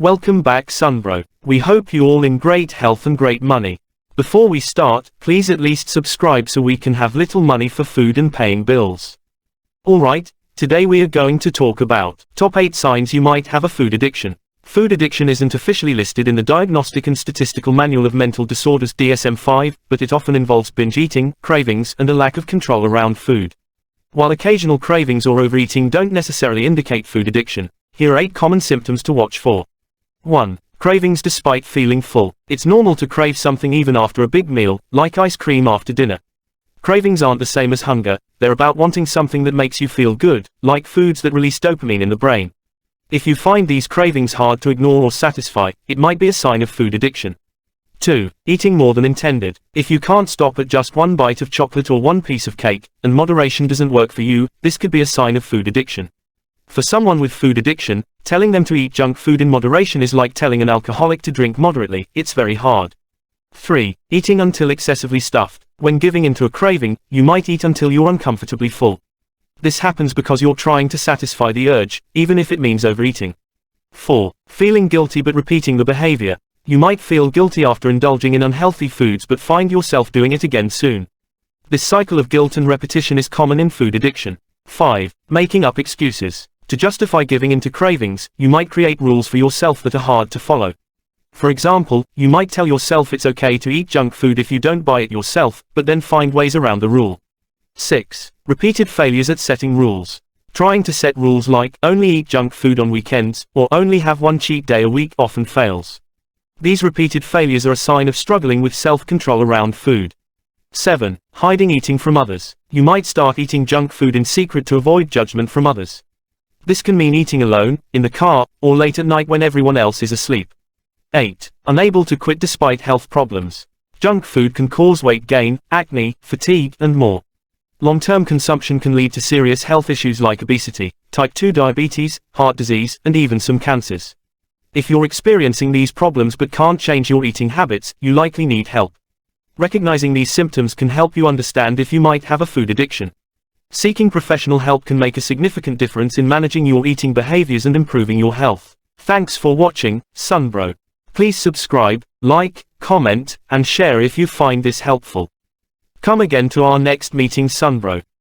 Welcome back Sunbro. We hope you all in great health and great money. Before we start, please at least subscribe so we can have little money for food and paying bills. Alright, today we are going to talk about top 8 signs you might have a food addiction. Food addiction isn't officially listed in the Diagnostic and Statistical Manual of Mental Disorders DSM-5, but it often involves binge eating, cravings, and a lack of control around food. While occasional cravings or overeating don't necessarily indicate food addiction, here are 8 common symptoms to watch for. 1. Cravings despite feeling full. It's normal to crave something even after a big meal, like ice cream after dinner. Cravings aren't the same as hunger, they're about wanting something that makes you feel good, like foods that release dopamine in the brain. If you find these cravings hard to ignore or satisfy, it might be a sign of food addiction. 2. Eating more than intended. If you can't stop at just one bite of chocolate or one piece of cake, and moderation doesn't work for you, this could be a sign of food addiction. For someone with food addiction, telling them to eat junk food in moderation is like telling an alcoholic to drink moderately. It's very hard. 3. Eating until excessively stuffed. When giving into a craving, you might eat until you're uncomfortably full. This happens because you're trying to satisfy the urge, even if it means overeating. 4. Feeling guilty but repeating the behavior. You might feel guilty after indulging in unhealthy foods but find yourself doing it again soon. This cycle of guilt and repetition is common in food addiction. 5. Making up excuses. To justify giving into cravings, you might create rules for yourself that are hard to follow. For example, you might tell yourself it's okay to eat junk food if you don't buy it yourself, but then find ways around the rule. 6. Repeated failures at setting rules. Trying to set rules like, only eat junk food on weekends, or only have one cheat day a week often fails. These repeated failures are a sign of struggling with self-control around food. 7. Hiding eating from others. You might start eating junk food in secret to avoid judgment from others. This can mean eating alone, in the car, or late at night when everyone else is asleep. 8. Unable to quit despite health problems. Junk food can cause weight gain, acne, fatigue, and more. Long-term consumption can lead to serious health issues like obesity, type 2 diabetes, heart disease, and even some cancers. If you're experiencing these problems but can't change your eating habits, you likely need help. Recognizing these symptoms can help you understand if you might have a food addiction. Seeking professional help can make a significant difference in managing your eating behaviors and improving your health. Thanks for watching, Sunbro. Please subscribe, like, comment, and share if you find this helpful. Come again to our next meeting Sunbro.